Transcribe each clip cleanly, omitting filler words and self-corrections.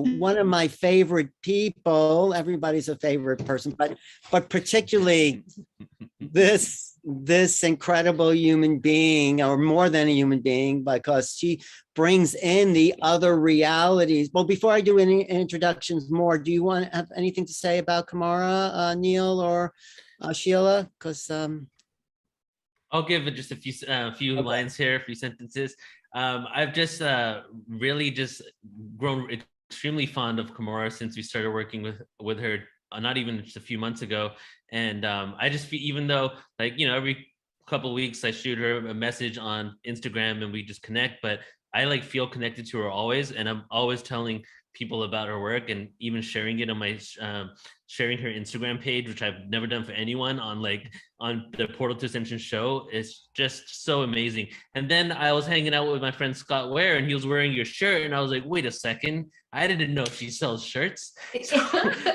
one of my favorite people. Everybody's a favorite person, but particularly this incredible human being, or more than a human being, because she brings in the other realities. Well, before I do any introductions more, do you want to have anything to say about Kamara, Neil, or Sheila? Because I'll give it just a few okay. lines here, a few sentences. I've just really just grown extremely fond of Kamora since we started working with her, not even just a few months ago. And I just feel, even though, like, you know, every couple of weeks I shoot her a message on Instagram and we just connect, but I like feel connected to her always, and I'm always telling people about her work and even sharing it on my sharing her Instagram page, which I've never done for anyone, on the Portal to Ascension show. It's just so amazing. And then I was hanging out with my friend Scott Ware, and he was wearing your shirt, and I was like, wait a second, I didn't know she sells shirts.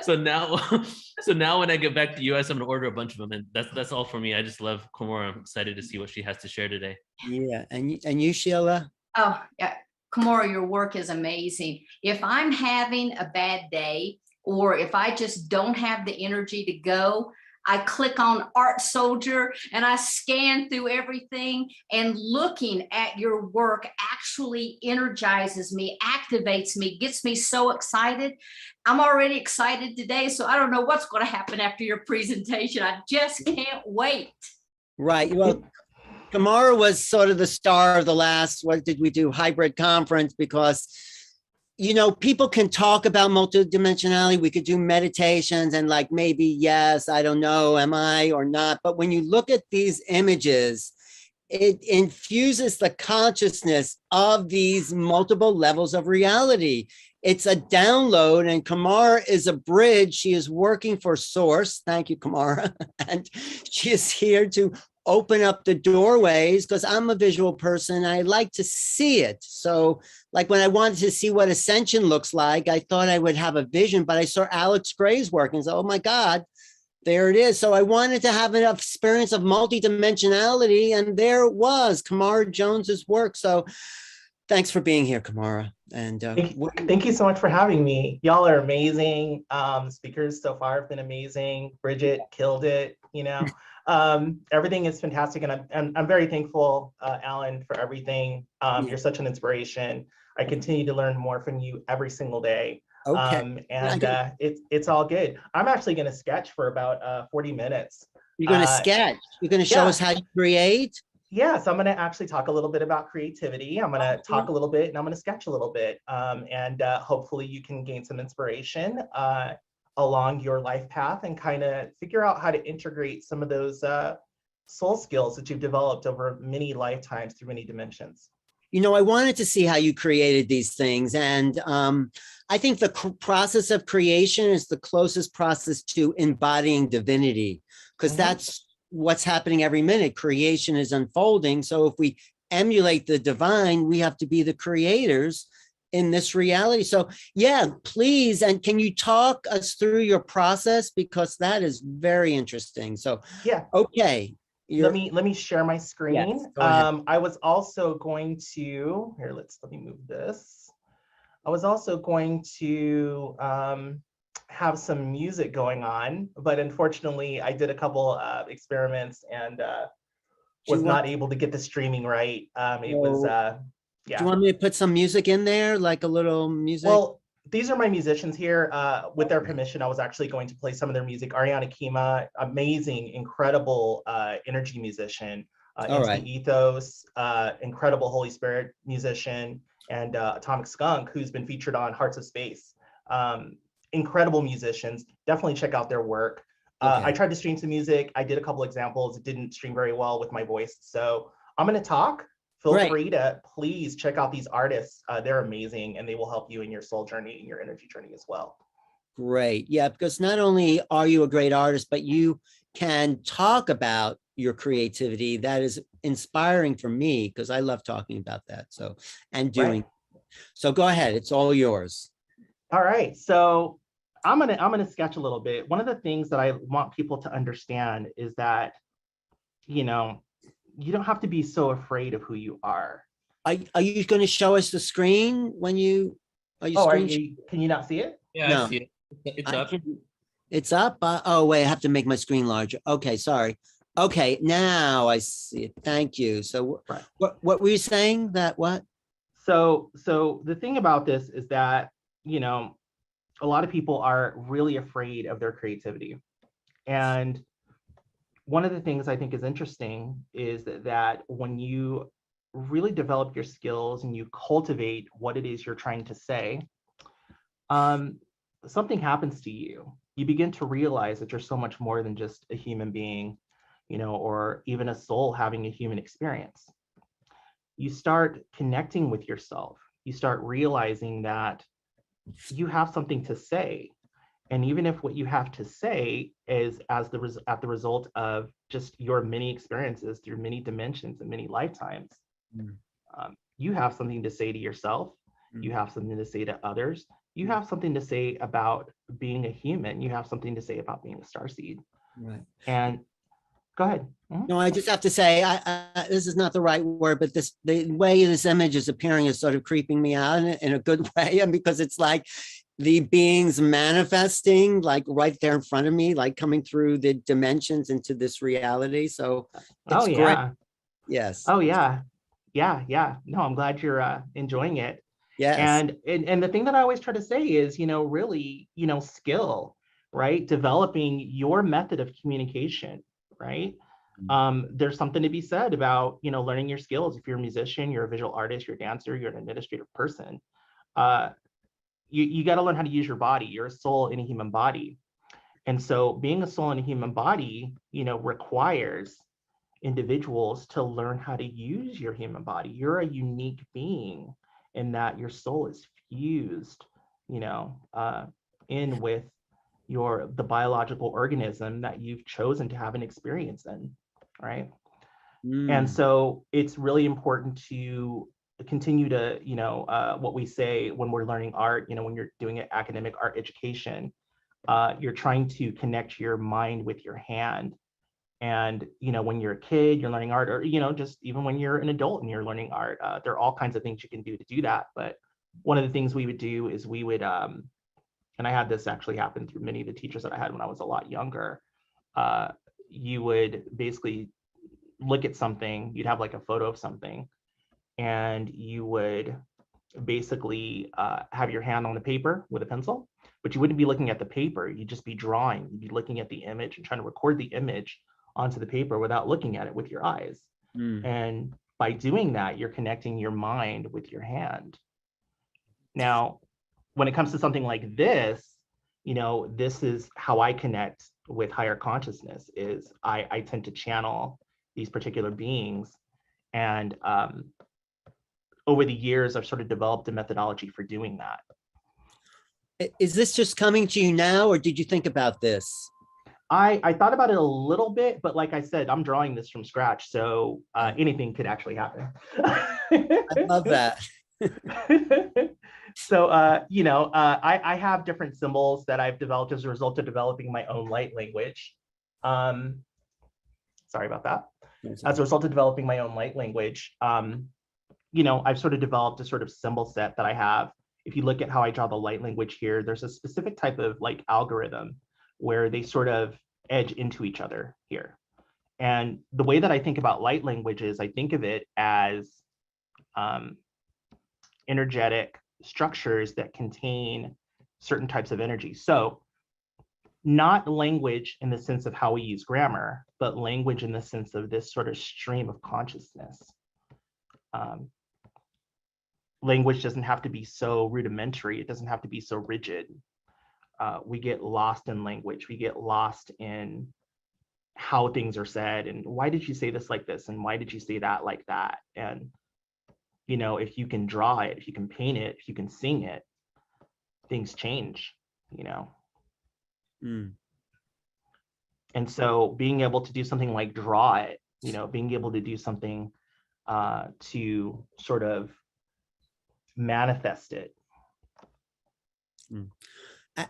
So now when I get back to the US, I'm gonna order a bunch of them, and that's all for me. I just love Kamora. I'm excited to see what she has to share today. Yeah, and you, Sheila? Oh, yeah. Kamora, your work is amazing. If I'm having a bad day, or if I just don't have the energy to go, I click on Art Soldier and I scan through everything, and looking at your work actually energizes me, activates me, gets me so excited. I'm already excited today, so I don't know what's going to happen after your presentation. I just can't wait. Right. Well, Kamara was sort of the star of the last, what did we do, hybrid conference, because, you know, people can talk about multidimensionality. We could do meditations and like, maybe, yes, I don't know, am I or not? But when you look at these images, it infuses the consciousness of these multiple levels of reality. It's a download, and Kamara is a bridge. She is working for Source. Thank you, Kamara. And she is here to open up the doorways, because I'm a visual person. I like to see it. So like when I wanted to see what ascension looks like, I thought I would have a vision, but I saw Alex Gray's work and said, oh my God, there it is. So I wanted to have an experience of multidimensionality, and there it was, Kamara Jones's work. So thanks for being here, Kamara. And thank you so much for having me. Y'all are amazing. Speakers so far have been amazing. Bridget killed it, you know. Everything is fantastic, and I'm very thankful, Alan, for everything. You're such an inspiration. I continue to learn more from you every single day. Okay. And it's all good. I'm actually going to sketch for about 40 minutes. You're going to sketch. You're going to show us how you create. Yeah, so I'm going to actually talk a little bit about creativity. I'm going to talk a little bit, and I'm going to sketch a little bit, and hopefully you can gain some inspiration along your life path, and kind of figure out how to integrate some of those soul skills that you've developed over many lifetimes through many dimensions. You know, I wanted to see how you created these things. And I think the process of creation is the closest process to embodying divinity, because that's what's happening every minute. Creation is unfolding. So if we emulate the divine, we have to be the creators in this reality. So yeah, please. And can you talk us through your process? Because that is very interesting. So yeah, okay. Let me share my screen. Yes, I was also going to, here, let me move this. I was also going to have some music going on, but unfortunately I did a couple experiments and was not able to get the streaming right. It was, yeah. Do you want me to put some music in there, like a little music? Well, these are my musicians here. With their permission, I was actually going to play some of their music. Ariana Kima, amazing, incredible energy musician. Ethos, incredible Holy Spirit musician, and Atomic Skunk, who's been featured on Hearts of Space. Incredible musicians. Definitely check out their work. I tried to stream some music. I did a couple examples. It didn't stream very well with my voice. So I'm going to talk. Feel free to please check out these artists. They're amazing, and they will help you in your soul journey and your energy journey as well. Great. Yeah, because not only are you a great artist, but you can talk about your creativity. That is inspiring for me, because I love talking about that. So, and doing. So go ahead. It's all yours. All right. So I'm gonna sketch a little bit. One of the things that I want people to understand is that, you know, you don't have to be so afraid of who you are. Are you going to show us the screen when you? Are you Oh, can you not see it? Yeah, No. I see it. It's I up. can- It's up. Oh, wait, I have to make my screen larger. Okay, sorry. Okay, now I see it. Thank you. So Right. what were you saying? That what? So the thing about this is that, you know, a lot of people are really afraid of their creativity. And one of the things I think is interesting is that when you really develop your skills and you cultivate what it is you're trying to say, something happens to you. You begin to realize that you're so much more than just a human being, you know, or even a soul having a human experience. You start connecting with yourself. You start realizing that you have something to say. And even if what you have to say is at the result of just your many experiences through many dimensions and many lifetimes, you have something to say to yourself. You have something to say to others. You have something to say about being a human. You have something to say about being a starseed. Right. And go ahead. No, I just have to say, this is not the right word, but the way this image is appearing is sort of creeping me out in a good way. And because it's like the beings manifesting like right there in front of me, like coming through the dimensions into this reality. So it's great. Yeah. Yes. Oh yeah. Yeah. No, I'm glad you're enjoying it. Yes. And the thing that I always try to say is, you know, really, you know, skill, right? Developing your method of communication, right? There's something to be said about, you know, learning your skills. If you're a musician, you're a visual artist, you're a dancer, you're an administrative person, you got to learn how to use your body. You're a soul in a human body. And so being a soul in a human body, you know, requires individuals to learn how to use your human body. You're a unique being in that your soul is fused, you know, in with the biological organism that you've chosen to have an experience in, right? And so it's really important to continue to, you know, what we say when we're learning art, you know, when you're doing an academic art education, you're trying to connect your mind with your hand. And, you know, when you're a kid, you're learning art, or, you know, just even when you're an adult and you're learning art, there are all kinds of things you can do to do that. But one of the things we would do is we would, and I had this actually happen through many of the teachers that I had when I was a lot younger, you would basically look at something, you'd have like a photo of something, and you would basically have your hand on the paper with a pencil, but you wouldn't be looking at the paper, you'd just be drawing, you'd be looking at the image and trying to record the image onto the paper without looking at it with your eyes. And by doing that, you're connecting your mind with your hand. Now, when it comes to something like this, you know, this is how I connect with higher consciousness, is I tend to channel these particular beings. And over the years, I've sort of developed a methodology for doing that. Is this just coming to you now, or did you think about this? I thought about it a little bit, but like I said, I'm drawing this from scratch, so anything could actually happen. I love that. So, you know, I have different symbols that I've developed as a result of developing my own light language. Sorry about that. As a result of developing my own light language, you know, I've sort of developed a sort of symbol set that I have. If you look at how I draw the light language here, there's a specific type of like algorithm where they sort of edge into each other here. And the way that I think about light language is I think of it as energetic structures that contain certain types of energy. So not language in the sense of how we use grammar, but language in the sense of this sort of stream of consciousness. Language doesn't have to be so rudimentary. It doesn't have to be so rigid. We get lost in language. We get lost in how things are said and why did you say this like this and why did you say that like that. And, you know, if you can draw it, if you can paint it, if you can sing it, things change, you know. And so being able to do something like draw it, you know, being able to do something to sort of manifest it.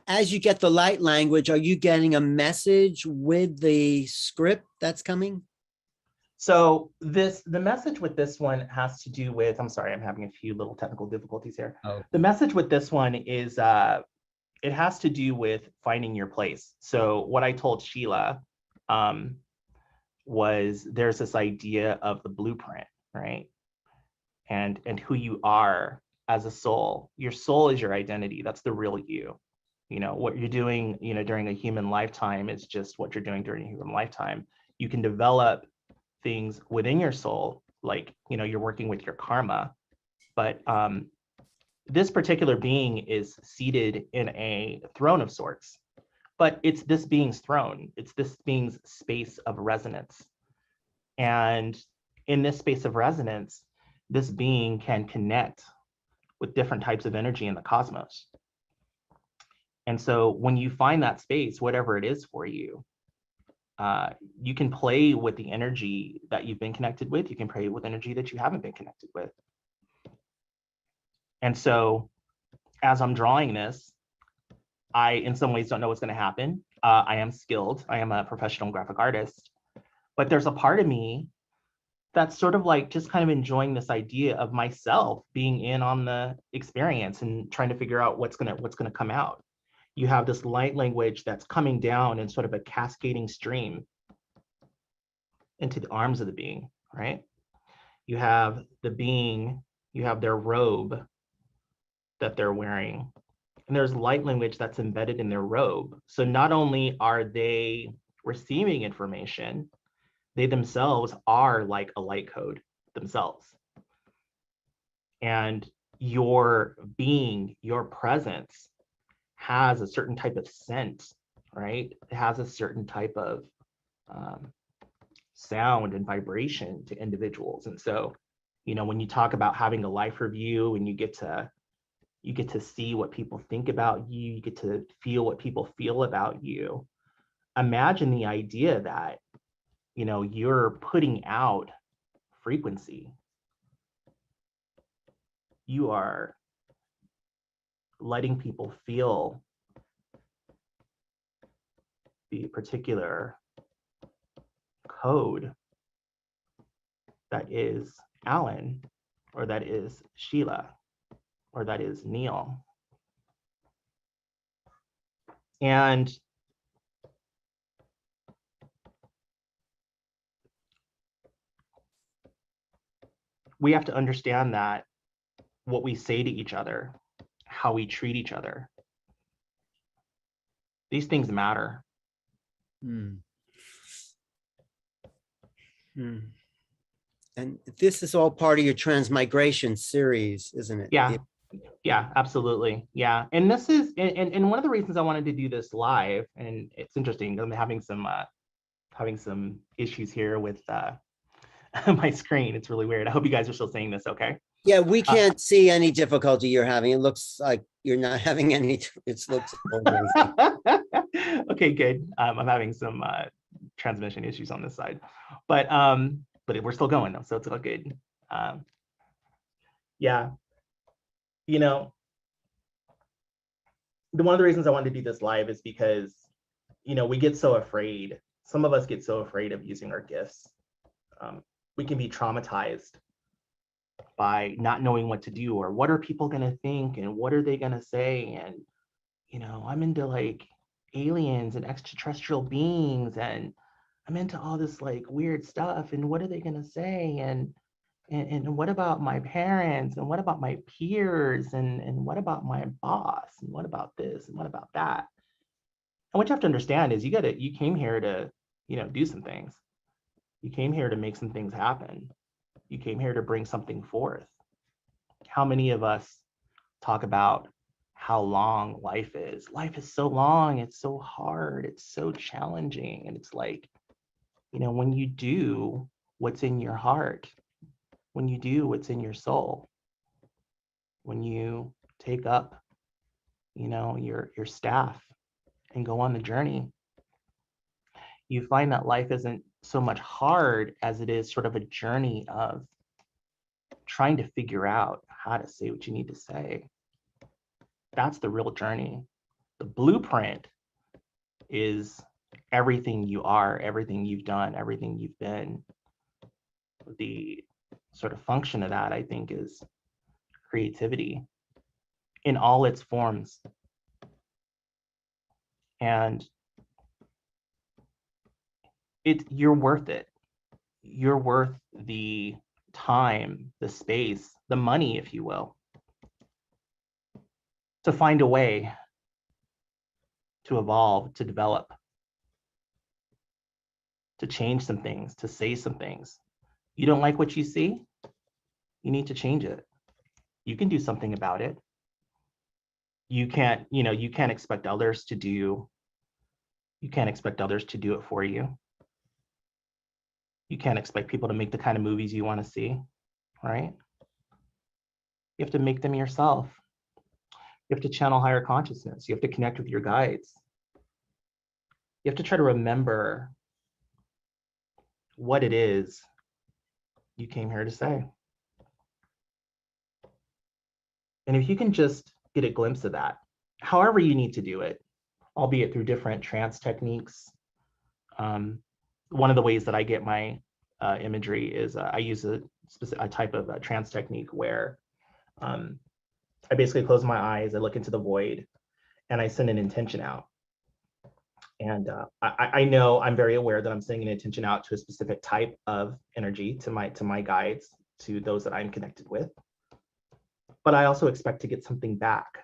As you get the light language, are you getting a message with the script that's coming? So the message with this one has to do with, I'm sorry, I'm having a few little technical difficulties here. Oh. The message with this one is it has to do with finding your place. So what I told Sheila was there's this idea of the blueprint, right? And who you are as a soul. Your soul is your identity. That's the real you. You know, what you're doing, you know, during a human lifetime is just what you're doing during a human lifetime. You can develop things within your soul, like, you know, you're working with your karma, but this particular being is seated in a throne of sorts, but it's this being's throne. It's this being's space of resonance. And in this space of resonance, this being can connect with different types of energy in the cosmos. And so when you find that space, whatever it is for you, you can play with the energy that you've been connected with. You can play with energy that you haven't been connected with. And so as I'm drawing this, I, in some ways, don't know what's going to happen. I am skilled. I am a professional graphic artist. But there's a part of me that's sort of like just kind of enjoying this idea of myself being in on the experience and trying to figure out what's gonna come out. You have this light language that's coming down in sort of a cascading stream into the arms of the being, right? You have the being, you have their robe that they're wearing, and there's light language that's embedded in their robe. So not only are they receiving information, they themselves are like a light code themselves. And your being, your presence has a certain type of scent, right? It has a certain type of sound and vibration to individuals. And so, you know, when you talk about having a life review and you get to see what people think about you, you get to feel what people feel about you. Imagine the idea that, you know, you're putting out frequency. You are letting people feel the particular code that is Alan, or that is Sheila, or that is Neil. And we have to understand that what we say to each other, how we treat each other, these things matter. Hmm. Hmm. And this is all part of your transmigration series, isn't it? Yeah. Yeah, absolutely. Yeah. And this is, and one of the reasons I wanted to do this live, and it's interesting, I'm having some issues here with my screen. It's really weird. I hope you guys are still seeing this okay. Yeah, we can't see any difficulty you're having. It looks like you're not having any, it looks okay, good. I'm having some transmission issues on this side, but we're still going though, so it's all good. Yeah, you know, one of the reasons I wanted to do this live is because, you know, we get so afraid. Some of us get so afraid of using our gifts. We can be traumatized by not knowing what to do, or what are people going to think, and what are they going to say, and, you know, I'm into like aliens and extraterrestrial beings, and I'm into all this like weird stuff, and what are they going to say, and what about my parents, and what about my peers, and what about my boss, and what about this, and what about that. And what you have to understand is you came here to, you know, do some things. You came here to make some things happen. You came here to bring something forth. How many of us talk about how long life is? Life is so long, it's so hard, it's so challenging. And it's like, you know, when you do what's in your heart, when you do what's in your soul, when you take up, you know, your staff and go on the journey, you find that life isn't so much hard as it is sort of a journey of trying to figure out how to say what you need to say. That's the real journey. The blueprint is everything you are, everything you've done, everything you've been. the sort of function of that, I think, is creativity in all its forms. And you're worth it. You're worth the time, the space, the money, if you will, to find a way to evolve, to develop, to change some things, to say some things. You don't like what you see? You need to change it. You can do something about it. You can't expect others to do it for you. You can't expect people to make the kind of movies you want to see, right? You have to make them yourself. You have to channel higher consciousness. You have to connect with your guides. You have to try to remember what it is you came here to say. And if you can just get a glimpse of that, however you need to do it, albeit through different trance techniques. One of the ways that I get my imagery is I use a type of trance technique where I basically close my eyes, I look into the void, and I send an intention out. And I know I'm very aware that I'm sending an intention out to a specific type of energy, to my guides, to those that I'm connected with. But I also expect to get something back.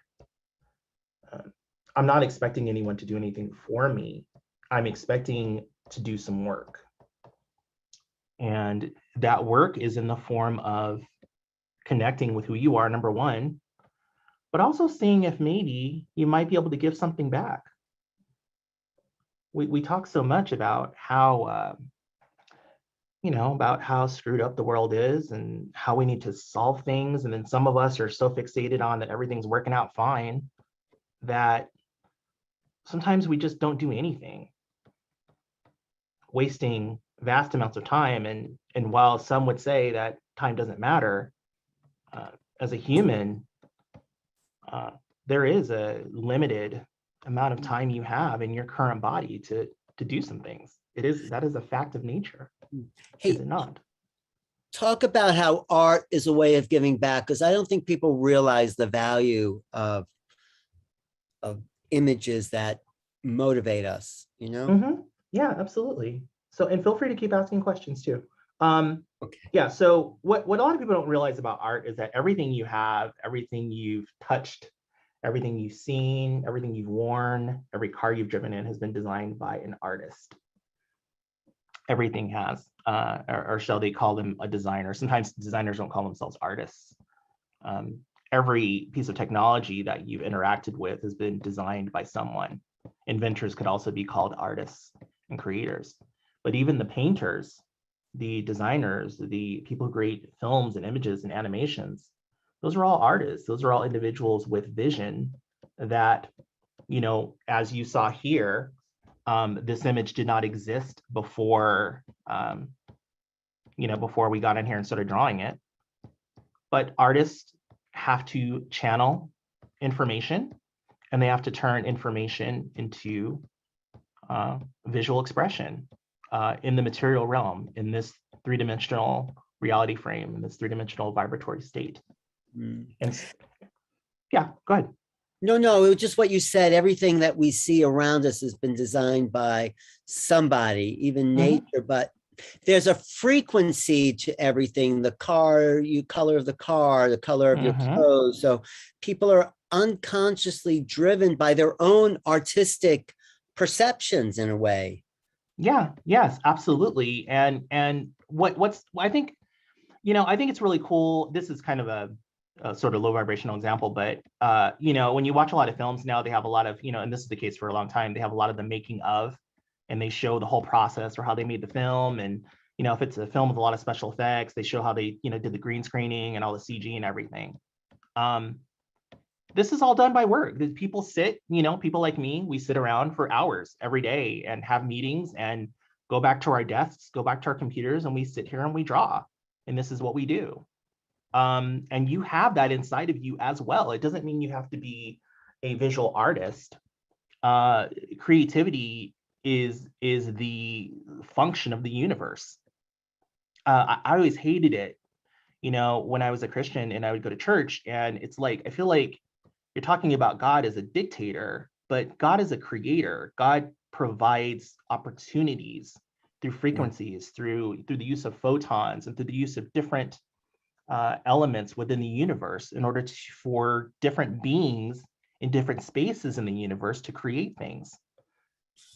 I'm not expecting anyone to do anything for me. I'm expecting to do some work. And that work is in the form of connecting with who you are, number one, but also seeing if maybe you might be able to give something back. We talk so much about how, about how screwed up the world is and how we need to solve things. And then some of us are so fixated on that everything's working out fine that sometimes we just don't do anything, wasting vast amounts of time. And while some would say that time doesn't matter, as a human, there is a limited amount of time you have in your current body to do some things. That is a fact of nature. Hey, is it not? Talk about how art is a way of giving back, because I don't think people realize the value of images that motivate us, Mm-hmm. Yeah, absolutely. So, and feel free to keep asking questions too. Okay. Yeah, so what a lot of people don't realize about art is that everything you have, everything you've touched, everything you've seen, everything you've worn, every car you've driven in has been designed by an artist. Everything has, or shall they call them a designer? Sometimes designers don't call themselves artists. Every piece of technology that you've interacted with has been designed by someone. Inventors could also be called artists and creators. But even the painters, the designers, the people who create films and images and animations, those are all artists. Those are all individuals with vision that, as you saw here, this image did not exist before, before we got in here and started drawing it. But artists have to channel information, and they have to turn information into visual expression in the material realm, in this three-dimensional reality frame, in this three-dimensional vibratory state. And yeah, go ahead. No, it was just what you said. Everything that we see around us has been designed by somebody, even nature, but there's a frequency to everything. The car, color of the car, the color of your clothes. So people are unconsciously driven by their own artistic perceptions in a way. Yeah, yes, absolutely. And I think it's really cool. This is kind of a sort of low vibrational example, but when you watch a lot of films now, they have a lot of, and this is the case for a long time, they have a lot of the making of, and they show the whole process or how they made the film. And if it's a film with a lot of special effects, they show how they did the green screening and all the CG and everything. This is all done by work. People sit, people like me, we sit around for hours every day and have meetings and go back to our desks, go back to our computers, and we sit here and we draw. And this is what we do. And you have that inside of you as well. It doesn't mean you have to be a visual artist. Creativity is the function of the universe. I always hated it, you know, when I was a Christian and I would go to church, and it's like, I feel like you're talking about God as a dictator, but God is a creator. God provides opportunities through frequencies, through the use of photons, and through the use of different elements within the universe in order for different beings in different spaces in the universe to create things.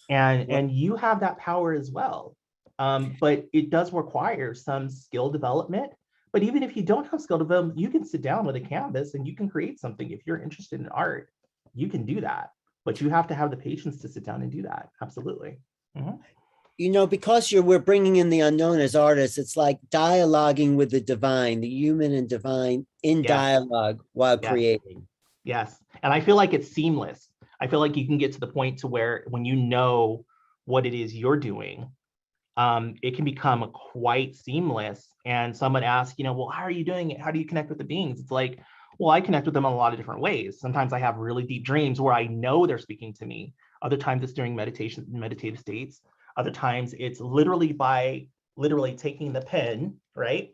And you have that power as well. But it does require some skill development. But even if you don't have skill development, you can sit down with a canvas and you can create something. If you're interested in art, you can do that. But you have to have the patience to sit down and do that. Absolutely. Mm-hmm. You know, because we're bringing in the unknown as artists, it's like dialoguing with the divine, the human and divine in dialogue while creating. Yes. And I feel like it's seamless. I feel like you can get to the point to where when you know what it is you're doing, it can become quite seamless. And someone asks, you know, well, how are you doing it? How do you connect with the beings? It's like, well, I connect with them in a lot of different ways. Sometimes I have really deep dreams where I know they're speaking to me. Other times it's during meditative states. Other times it's literally by taking the pen, right?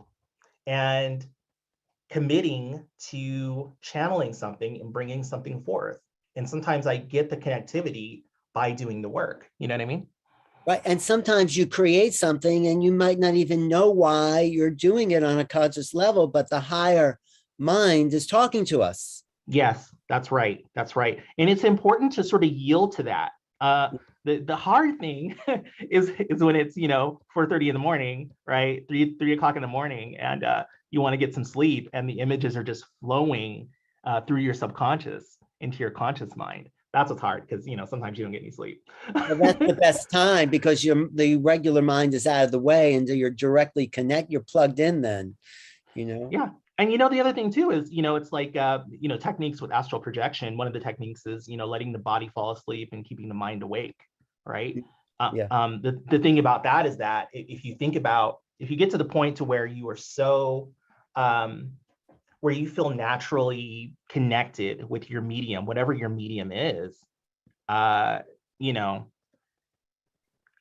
And committing to channeling something and bringing something forth. And sometimes I get the connectivity by doing the work. You know what I mean? Right. And sometimes you create something and you might not even know why you're doing it on a conscious level, but the higher mind is talking to us. Yes, that's right. That's right. And it's important to sort of yield to that. The hard thing is when it's, you know, 4:30 in the morning, right? 3 o'clock in the morning, and you want to get some sleep, and the images are just flowing through your subconscious into your conscious mind. That's what's hard, because, you know, sometimes you don't get any sleep. Well, that's the best time, because the regular mind is out of the way and you're directly you're plugged in then, you know? Yeah. And, you know, the other thing too is, you know, it's like, you know, techniques with astral projection. One of the techniques is, you know, letting the body fall asleep and keeping the mind awake, right? The thing about that is that if you get to the point to where you are so, where you feel naturally connected with your medium, whatever your medium is, you know,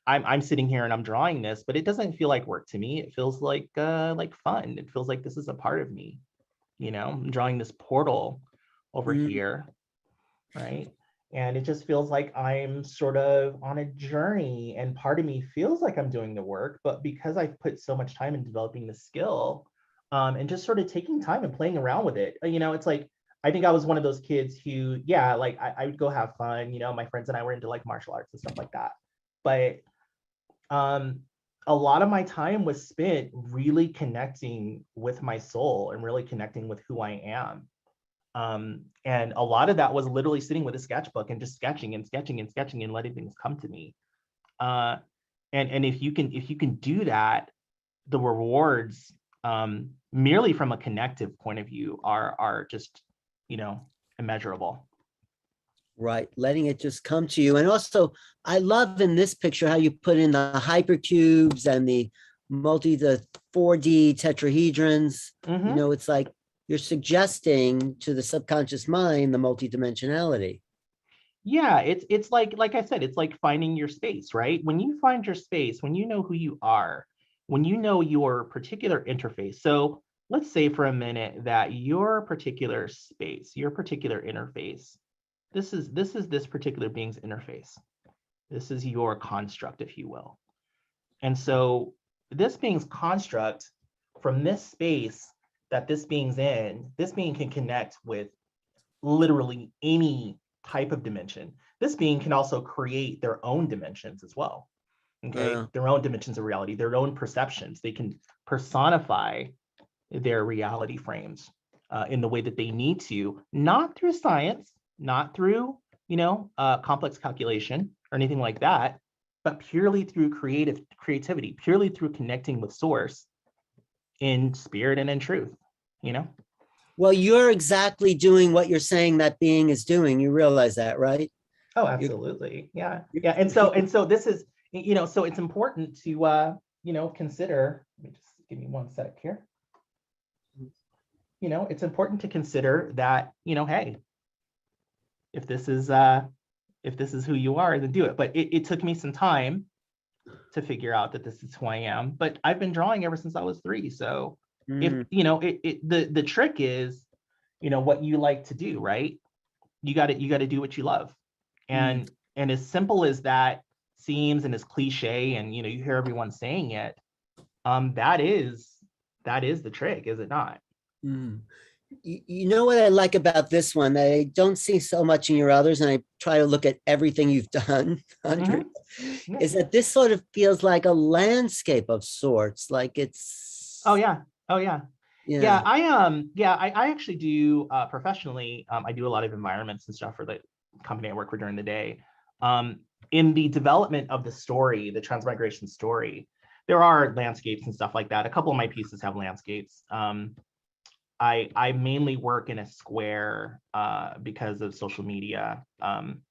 I'm sitting here and I'm drawing this, but it doesn't feel like work to me. It feels like fun. It feels like this is a part of me. You know, I'm drawing this portal over here, right? And it just feels like I'm sort of on a journey, and part of me feels like I'm doing the work, but because I've put so much time in developing the skill, and just sort of taking time and playing around with it, you know, it's like, I think I was one of those kids who, yeah, like I would go have fun, you know, my friends and I were into like martial arts and stuff like that. But a lot of my time was spent really connecting with my soul and really connecting with who I am. And a lot of that was literally sitting with a sketchbook and just sketching and sketching and sketching and letting things come to me. And if you can do that, the rewards, merely from a connective point of view, are just, you know, immeasurable. Right. Letting it just come to you. And also, I love in this picture how you put in the hypercubes and the 4D tetrahedrons. You know, it's like you're suggesting to the subconscious mind the multidimensionality. Yeah, it's like I said, it's like finding your space, right? When you find your space, when you know who you are, when you know your particular interface. So let's say for a minute that your particular space, your particular interface, this is this particular being's interface. This is your construct, if you will. And so this being's construct, from this space that this being's in, this being can connect with literally any type of dimension. This being can also create their own dimensions as well. Okay, their own dimensions of reality, their own perceptions. They can personify their reality frames in the way that they need to, not through science, not through, you know, complex calculation or anything like that, but purely through creativity, purely through connecting with source in spirit and in truth, you know? Well, you're exactly doing what you're saying that being is doing. You realize that, right? Oh, absolutely. Yeah. Yeah. And so this is, you know, so it's important to, you know, consider, let me just give me one sec here. You know, it's important to consider that, you know, hey, if this is who you are, then do it. But it took me some time to figure out that this is who I am. But I've been drawing ever since I was 3. So if, you know, the trick is, you know, what you like to do, right? You got to do what you love. And as simple as that seems, and as cliche, and, you know, you hear everyone saying it, that is the trick, is it not? You know what I like about this one that I don't see so much in your others, and I try to look at everything you've done, Andre, is that this sort of feels like a landscape of sorts, like it's. Oh yeah. I actually do professionally. I do a lot of environments and stuff for the company I work for during the day. In the development of the story, the transmigration story, there are landscapes and stuff like that. A couple of my pieces have landscapes. I mainly work in a square because of social media. And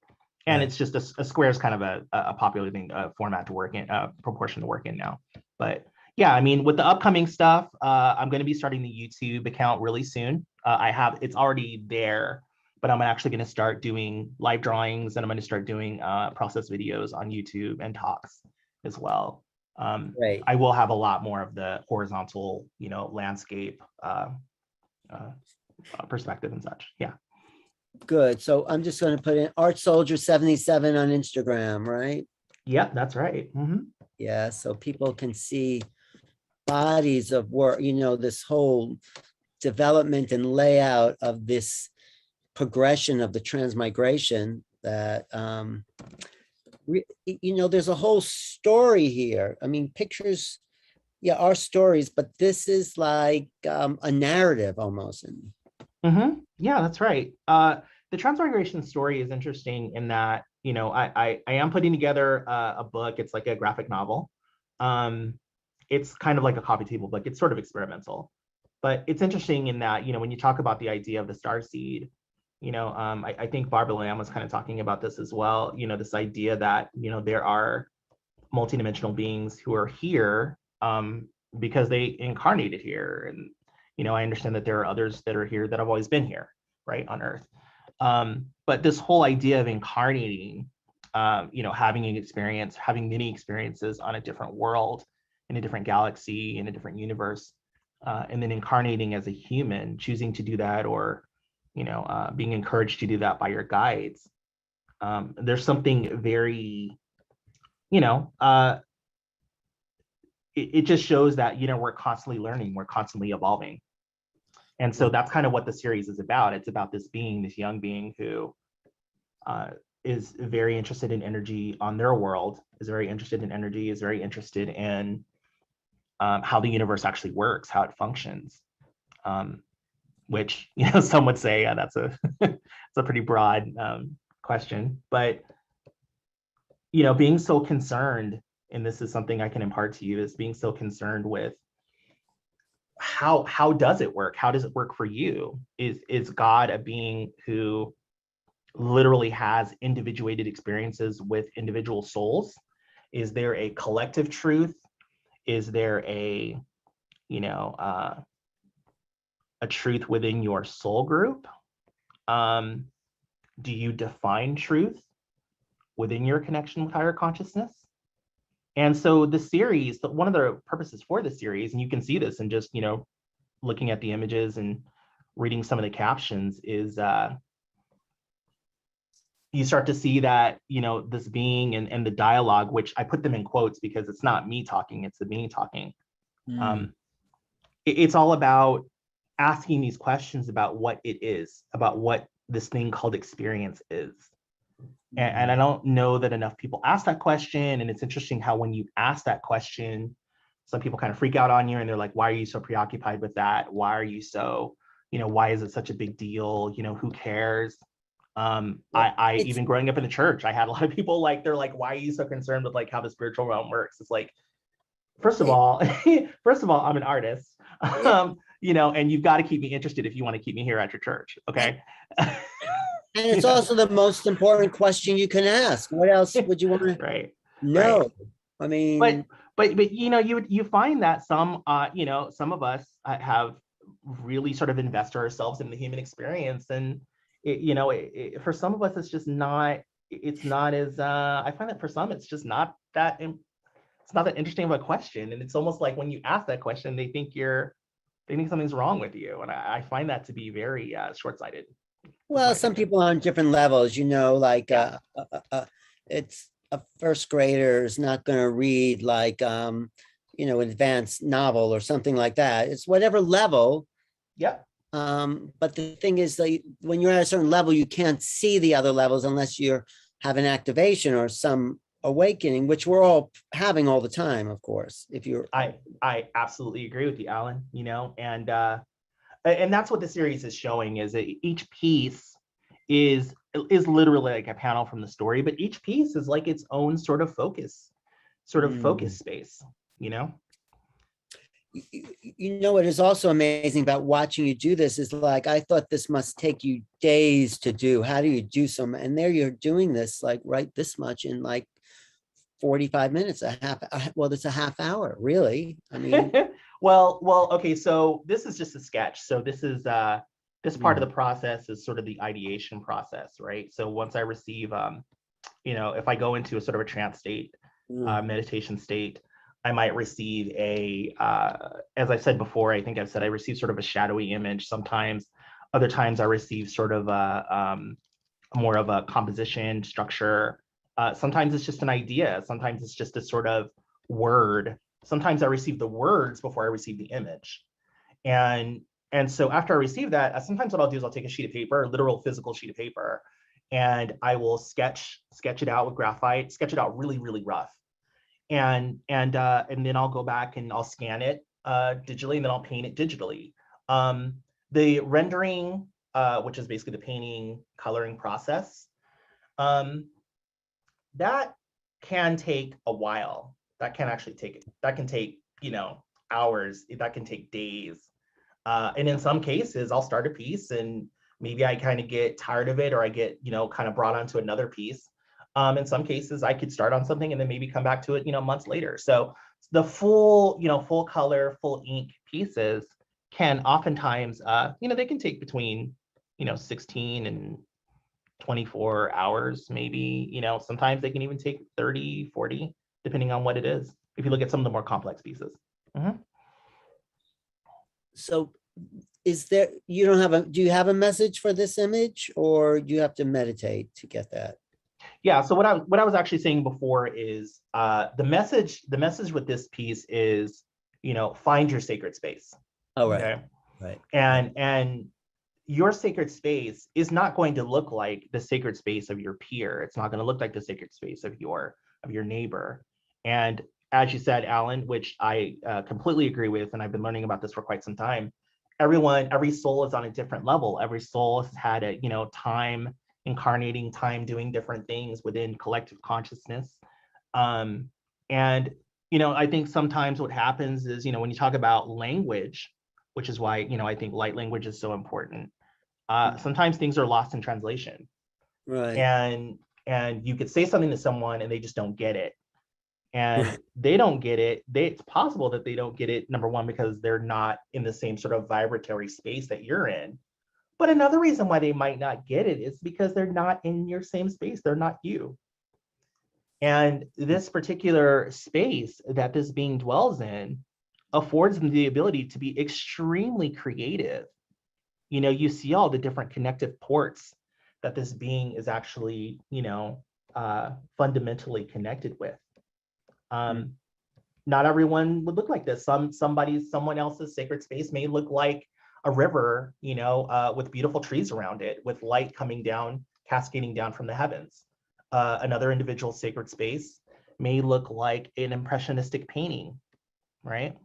it's just a square is kind of a popular thing, format to work in, proportion to work in now. But yeah, I mean, with the upcoming stuff, I'm going to be starting the YouTube account really soon. It's already there, but I'm actually going to start doing live drawings, and I'm going to start doing process videos on YouTube and talks as well. I will have a lot more of the horizontal, you know, landscape perspective and such. Yeah. Good. So I'm just going to put in Art Soldier 77 on Instagram, right? Yep, that's right. Yeah, so people can see bodies of work, you know, this whole development and layout of this progression of the transmigration that, you know, there's a whole story here. I mean, pictures, yeah, are stories, but this is like a narrative almost. Yeah, that's right. The transmigration story is interesting in that, you know, I am putting together a book. It's like a graphic novel. It's kind of like a coffee table book. It's sort of experimental, but it's interesting in that, you know, when you talk about the idea of the star seed, you know, I think Barbara Lamb was kind of talking about this as well. You know, this idea that, you know, there are multidimensional beings who are here because they incarnated here. And, you know, I understand that there are others that are here that have always been here, right, on Earth. But this whole idea of incarnating, you know, having an experience, having many experiences on a different world, in a different galaxy, in a different universe, and then incarnating as a human, choosing to do that, or, you know, being encouraged to do that by your guides. There's something very, you know, it just shows that, you know, we're constantly learning, we're constantly evolving. And so that's kind of what the series is about. It's about this being, this young being who is very interested in energy on their world, is very interested in energy, is very interested in how the universe actually works, how it functions. Which, you know, some would say, yeah, that's a it's a pretty broad question. But, you know, being so concerned, and this is something I can impart to you, is being so concerned with how does it work? How does it work for you? Is God a being who literally has individuated experiences with individual souls? Is there a collective truth? Is there a, you know, a truth within your soul group? Do you define truth within your connection with higher consciousness? And so the series, one of the purposes for the series, and you can see this in just, you know, looking at the images and reading some of the captions, is you start to see that, you know, this being and the dialogue, which I put them in quotes because it's not me talking, it's the being talking. It's all about asking these questions about what it is, about what this thing called experience is. And I don't know that enough people ask that question. And it's interesting how when you ask that question, some people kind of freak out on you and they're like, why are you so preoccupied with that? Why are you so, you know, why is it such a big deal? You know, who cares? I even growing up in the church, I had a lot of people like, they're like, why are you so concerned with like how the spiritual realm works? It's like, first of all, I'm an artist, you know, and you've got to keep me interested if you want to keep me here at your church. Okay. And it's also the most important question you can ask. What else would you want to know? Right. I mean, but you know, you find that some you know, some of us have really sort of invested ourselves in the human experience, and you know, for some of us, it's just not. It's not as I find that for some, it's just not that it's not that interesting of a question. And it's almost like when you ask that question, they think something's wrong with you. And I find that to be very short-sighted. Well, some people on different levels, like Yeah. it's a first grader is not going to read like, an advanced novel or something like that. It's whatever level. Yep. But the thing is that when you're at a certain level, you can't see the other levels unless you have an activation or some awakening, which we're all having all the time, of course. If you're, I absolutely agree with you, Alan. And that's what the series is showing, is that each piece is literally like a panel from the story, but each piece is like its own sort of focus space. What is also amazing about watching you do this is like, I thought this must take you days to do. How do you do some? And there you're doing this like right this much in like 45 minutes, it's a half hour, really. I mean, well, okay. So this is just a sketch. So this is this part of the process is sort of the ideation process, right? So once I receive, if I go into a sort of a trance state, meditation state, I might receive as I said before, I think I've said I receive sort of a shadowy image sometimes. Other times I receive sort of more of a composition structure. Sometimes it's just an idea. Sometimes it's just a sort of word. Sometimes I receive the words before I receive the image. And so after I receive that, sometimes what I'll do is I'll take a sheet of paper, a literal physical sheet of paper, and I will sketch it out with graphite, sketch it out really, really rough. And then I'll go back and I'll scan it digitally, and then I'll paint it digitally. The rendering, which is basically the painting, coloring process, that can take a while. That can take, hours. That can take days. And in some cases, I'll start a piece and maybe I kind of get tired of it, or I get, kind of brought onto another piece. In some cases, I could start on something and then maybe come back to it, months later. So the full color, full ink pieces can oftentimes, they can take between, 16 and 24 hours, maybe, sometimes they can even take 30, 40, depending on what it is, if you look at some of the more complex pieces. So do you have a message for this image, or do you have to meditate to get that? Yeah, so what I was actually saying before is the message with this piece is, find your sacred space. Oh, right. Okay? Right. And your sacred space is not going to look like the sacred space of your peer. It's not going to look like the sacred space of your neighbor. And as you said, Alan, which I completely agree with, and I've been learning about this for quite some time, every soul is on a different level. Every soul has had a, time incarnating, time doing different things within collective consciousness. And, I think sometimes what happens is, when you talk about language, which is why, I think light language is so important. Sometimes things are lost in translation. Right. And you could say something to someone and they just don't get it. And they don't get it. It's possible that they don't get it, number one, because they're not in the same sort of vibratory space that you're in. But another reason why they might not get it is because they're not in your same space. They're not you. And this particular space that this being dwells in affords them the ability to be extremely creative. You see all the different connective ports that this being is actually, fundamentally connected with. Not everyone would look like this. Someone else's sacred space may look like a river, with beautiful trees around it, with light coming down, cascading down from the heavens. Another individual's sacred space may look like an impressionistic painting, right?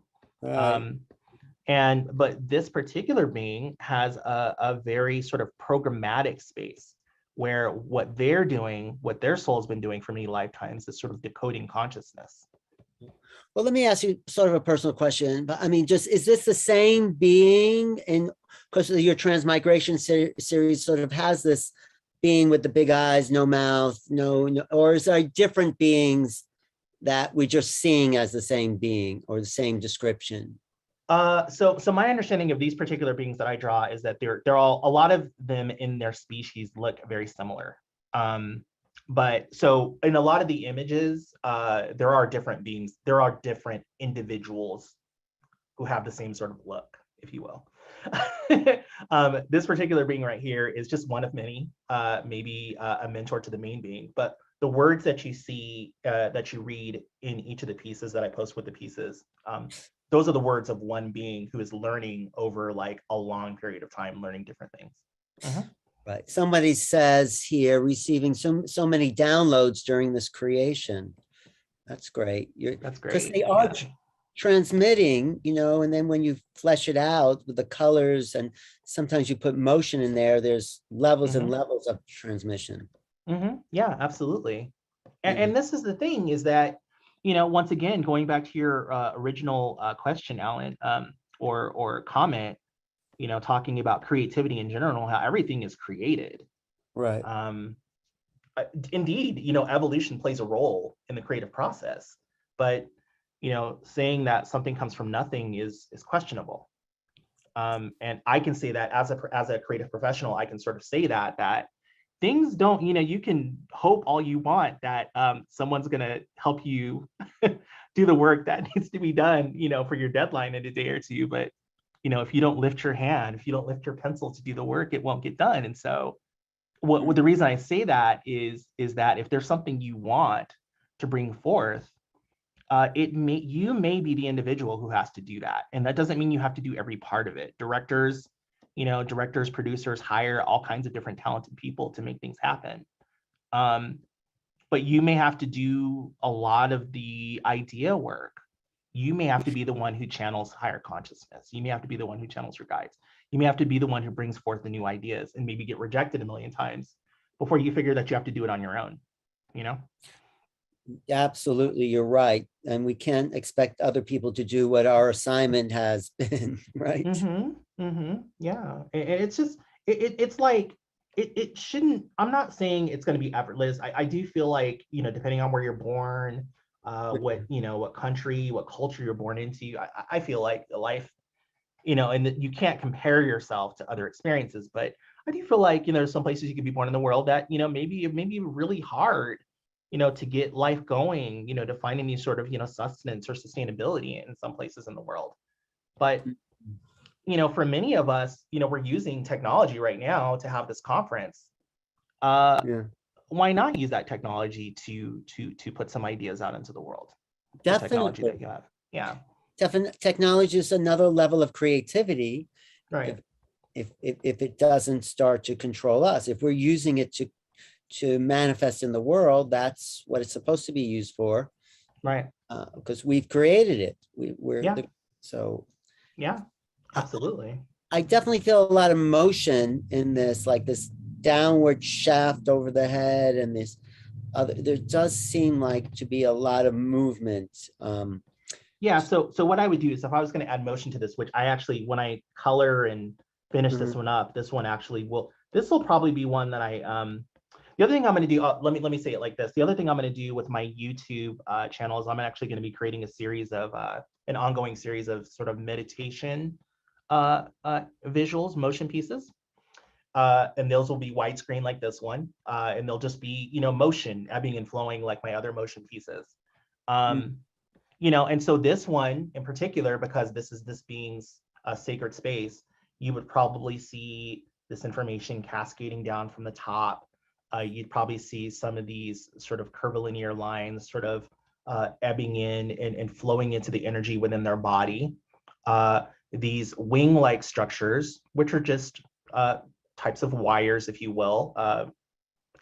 But this particular being has a very sort of programmatic space where what they're doing, what their soul's been doing for many lifetimes, is sort of decoding consciousness. Well, let me ask you sort of a personal question, but I mean, is this the same being? And because your transmigration series sort of has this being with the big eyes, no mouth, no, or is there different beings that we're just seeing as the same being or the same description? So my understanding of these particular beings that I draw is that they're all, a lot of them in their species look very similar. But so in a lot of the images, there are different beings, there are different individuals who have the same sort of look, if you will. This particular being right here is just one of many, maybe a mentor to the main being, but the words that you see, that you read in each of the pieces that I post with the pieces, those are the words of one being who is learning over like a long period of time, learning different things. Right. Somebody says here, receiving so many downloads during this creation. That's great. That's great. Because they are transmitting, you know, and then when you flesh it out with the colors and sometimes you put motion in there, there's levels and levels of transmission. Yeah, absolutely. And this is the thing is that, you know, once again, going back to your original question, Alan, or comment, you know, talking about creativity in general, how everything is created. Right. Indeed, you know, evolution plays a role in the creative process, but, you know, saying that something comes from nothing is questionable. And I can say that as a creative professional, I can sort of say that things don't, you know, you can hope all you want that someone's going to help you do the work that needs to be done, you know, for your deadline in a day or two. But, you know, if you don't lift your hand, if you don't lift your pencil to do the work, it won't get done. And so what the reason I say that is that if there's something you want to bring forth, you may be the individual who has to do that. And that doesn't mean you have to do every part of it. Directors, producers hire all kinds of different talented people to make things happen. But you may have to do a lot of the idea work. You may have to be the one who channels higher consciousness. You may have to be the one who channels your guides. You may have to be the one who brings forth the new ideas and maybe get rejected a million times before you figure that you have to do it on your own, you know? Absolutely, you're right. And we can't expect other people to do what our assignment has been, right? Yeah, and it's just, it's like, it shouldn't, I'm not saying it's going to be effortless. I do feel like, you know, depending on where you're born, what country, what culture you're born into, I feel like the life, you know, and that you can't compare yourself to other experiences, but I do feel like, you know, there's some places you could be born in the world that, you know, maybe really hard, you know, to get life going, you know, to find any sort of, you know, sustenance or sustainability in some places in the world. But, you know, for many of us, you know, we're using technology right now to have this conference. Why not use that technology to put some ideas out into the world? Definitely. Technology that you have. Yeah. Definitely, technology is another level of creativity. Right. If it doesn't start to control us, if we're using it to manifest in the world, that's what it's supposed to be used for. Right. Because we've created it. Yeah, absolutely. I definitely feel a lot of motion in this, like this downward shaft over the head, and this other, there does seem like to be a lot of movement. Yeah, so what I would do is, if I was going to add motion to this, which I actually, when I color and finish this one up, this one actually this will probably be one that I, the other thing I'm going to do, let me say it like this. The other thing I'm going to do with my YouTube channel is I'm actually going to be creating a series of, an ongoing series of sort of meditation visuals, motion pieces. And those will be widescreen like this one. And they'll just be, you know, motion, ebbing and flowing like my other motion pieces. You know, and so this one in particular, because this is this being's sacred space, you would probably see this information cascading down from the top. You'd probably see some of these sort of curvilinear lines sort of ebbing in and flowing into the energy within their body. These wing-like structures, which are just types of wires, if you will,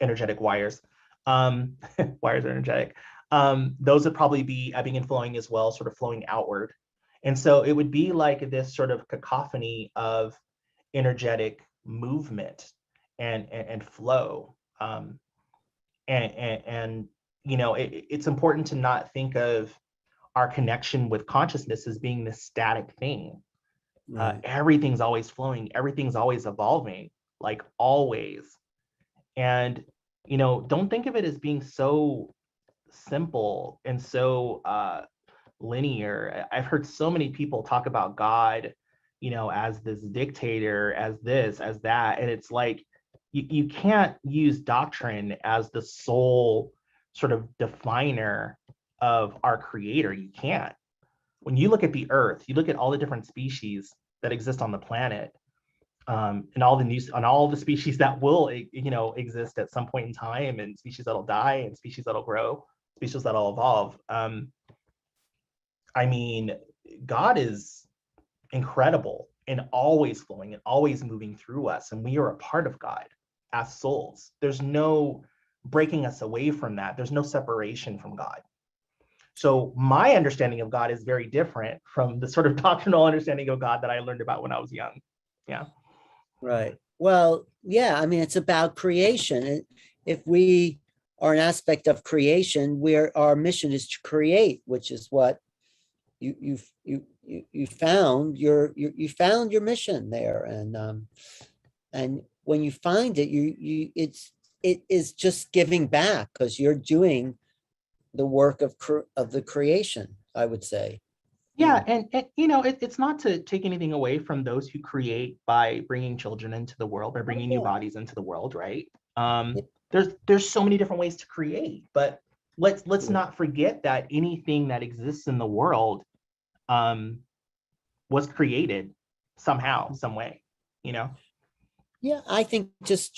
energetic wires. Wires are energetic. Those would probably be ebbing and flowing as well, sort of flowing outward. And so it would be like this sort of cacophony of energetic movement and flow. And you know, it's important to not think of our connection with consciousness as being this static thing. Everything's always flowing, everything's always evolving, like always. And, you know, don't think of it as being so simple and so linear. I've heard so many people talk about God, you know, as this dictator, as this, as that, and it's like, you can't use doctrine as the sole sort of definer of our creator. You can't. When you look at the earth, you look at all the different species that exist on the planet, and all the species that will, exist at some point in time, and species that'll die, and species that'll grow, species that'll evolve. I mean, God is incredible and always flowing and always moving through us, and we are a part of God as souls. There's no breaking us away from that. There's no separation from God. So my understanding of God is very different from the sort of doctrinal understanding of God that I learned about when I was young. Yeah. Right. Well, yeah, I mean, it's about creation. If we are an aspect of creation, our mission is to create, which is what you found your mission there. And when you find it, it is just giving back, because you're doing the work of the creation, I would say. Yeah, and it's not to take anything away from those who create by bringing children into the world, by bringing new bodies into the world, right? There's so many different ways to create, but let's not forget that anything that exists in the world was created somehow, some way, Yeah, I think just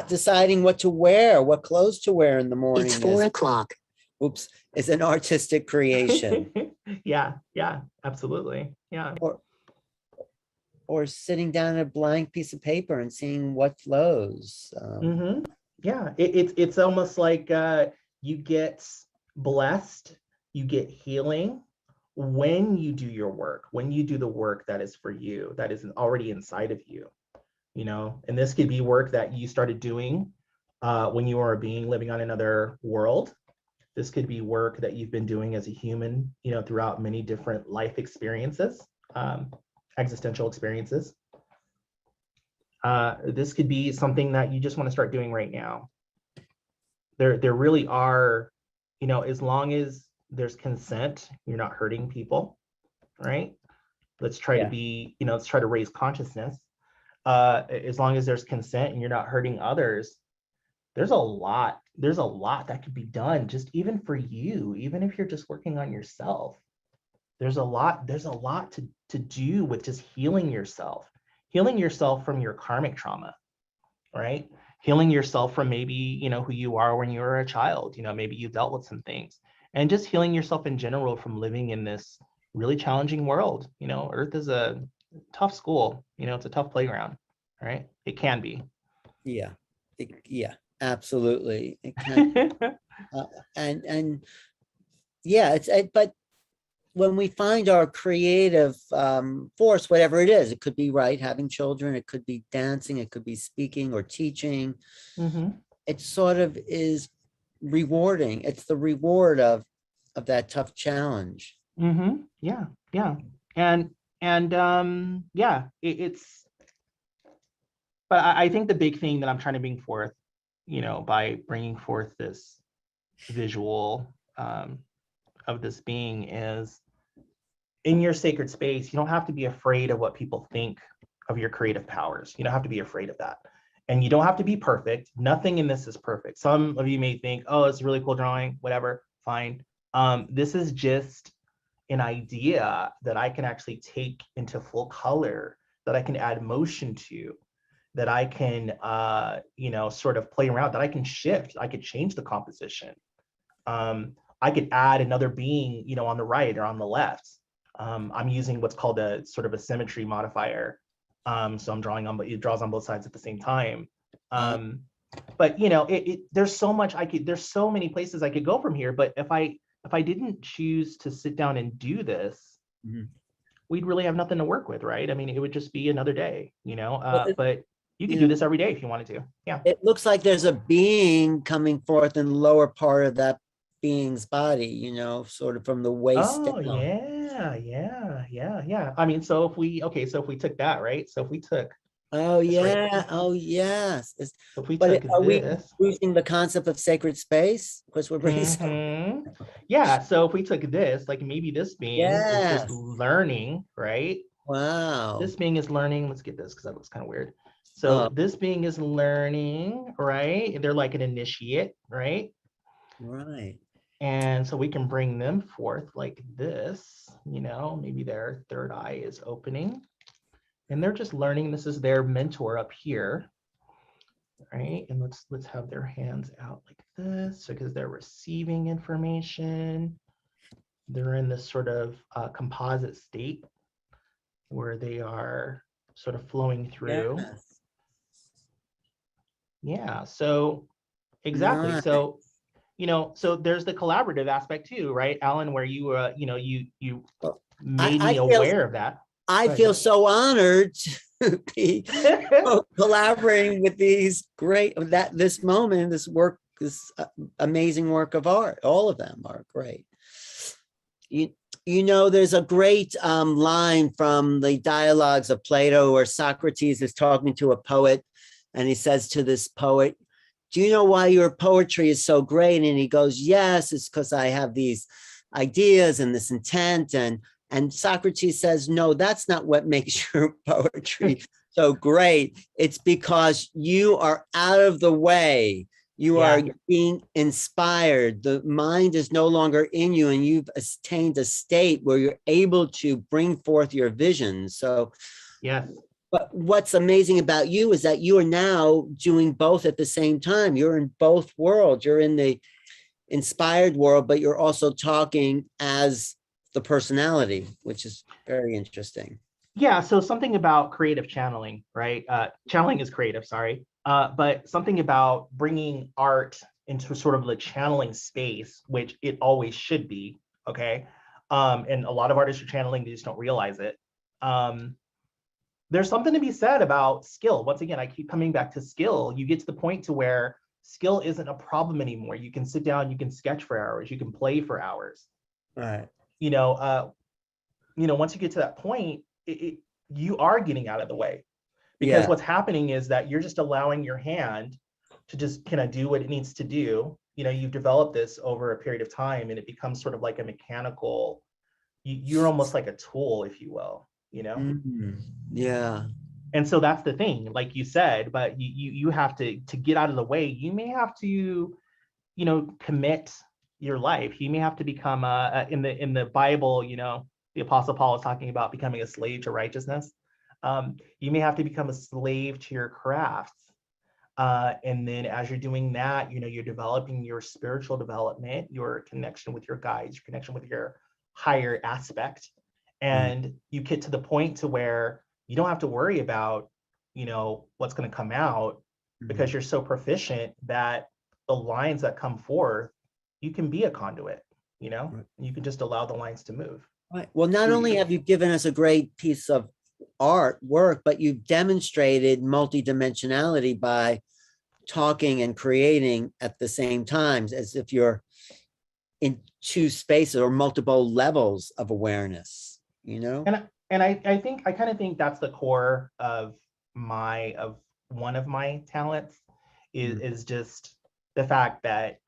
deciding what to wear, what clothes to wear in the morning. It's 4 o'clock. Oops, is an artistic creation. Yeah, absolutely. Yeah. Or sitting down at a blank piece of paper and seeing what flows. Yeah, it's almost like you get blessed, you get healing when you do your work, when you do the work that is for you, that is already inside of you. And this could be work that you started doing when you were a being living on another world. This could be work that you've been doing as a human, throughout many different life experiences, existential experiences. This could be something that you just want to start doing right now. There really are, as long as there's consent, you're not hurting people, right? Let's try to be, let's try to raise consciousness. As long as there's consent and you're not hurting others, there's a lot that could be done just even for you, even if you're just working on yourself. There's a lot to do with just healing yourself from your karmic trauma, right? Healing yourself from maybe, who you are when you were a child, maybe you dealt with some things, and just healing yourself in general from living in this really challenging world. Earth is a tough school, it's a tough playground, right? It can be. Yeah, absolutely. It can. And yeah, but when we find our creative force, whatever it is, it could be having children, it could be dancing, it could be speaking or teaching. It sort of is rewarding. It's the reward of that tough challenge. Yeah. And it's, but I think the big thing that I'm trying to bring forth, by bringing forth this visual of this being is, in your sacred space, you don't have to be afraid of what people think of your creative powers. You don't have to be afraid of that. And you don't have to be perfect. Nothing in this is perfect. Some of you may think, oh, it's a really cool drawing, whatever, fine. This is just an idea that I can actually take into full color, that I can add motion to, that I can, sort of play around, that I can shift, I could change the composition. I could add another being, on the right or on the left. I'm using what's called a sort of a symmetry modifier. So I'm drawing on, it draws on both sides at the same time. But there's so much there's so many places I could go from here. But if I didn't choose to sit down and do this, we'd really have nothing to work with, right? I mean, it would just be another day, but you could do this every day if you wanted to. Yeah. It looks like there's a being coming forth in the lower part of that being's body, sort of from the waist down. Yeah. I mean, so if we took that, right? So if we took Oh yeah. Oh yes. So if we But took are we this, using the concept of sacred space? Because we're bringing yeah. So if we took this, like maybe this being is just learning, right? Wow. This being is learning. Let's get this because that looks kind of weird. So this being is learning, right? They're like an initiate, right? Right. And so we can bring them forth like this, maybe their third eye is opening and they're just learning. This is their mentor up here, right? And let's have their hands out like this because they're receiving information. They're in this sort of composite state where they are sort of flowing through. Yes. Yeah, so exactly. Nice. So, so there's the collaborative aspect too, right, Alan, where you you made me aware of that. I feel so honored to be collaborating with these this moment, this work, this amazing work of art. All of them are great. There's a great line from the dialogues of Plato where Socrates is talking to a poet and he says to this poet, do you know why your poetry is so great? And he goes, yes, it's because I have these ideas and this intent. And Socrates says, no, that's not what makes your poetry so great. It's because you are out of the way. You are being inspired. The mind is no longer in you, and you've attained a state where you're able to bring forth your vision. So, yes. But what's amazing about you is that you are now doing both at the same time. You're in both worlds. You're in the inspired world, but you're also talking as the personality, which is very interesting. Yeah, so something about creative channeling, right? Channeling is creative, sorry. But something about bringing art into sort of the channeling space, which it always should be, okay? And a lot of artists are channeling, they just don't realize it. There's something to be said about skill. Once again, I keep coming back to skill. You get to the point to where skill isn't a problem anymore. You can sit down, you can sketch for hours, you can play for hours. Right. Once you get to that point, you are getting out of the way. Because what's happening is that you're just allowing your hand to just kind of do what it needs to do. You've developed this over a period of time and it becomes sort of like a mechanical, you're almost like a tool, if you will, Mm-hmm. Yeah. And so that's the thing, like you said, but you have to get out of the way. You may have to, commit your life. You may have to become in the Bible, the Apostle Paul is talking about becoming a slave to righteousness. You may have to become a slave to your craft. And then as you're doing that, you're developing your spiritual development, your connection with your guides, your connection with your higher aspect. And you get to the point to where you don't have to worry about, what's going to come out because you're so proficient that the lines that come forth, you can be a conduit, you can just allow the lines to move. Right. Well, not only have you given us a great piece of artwork, but you've demonstrated multidimensionality by talking and creating at the same time, as if you're in two spaces or multiple levels of awareness, And I kind of think that's the core of one of my talents is just the fact that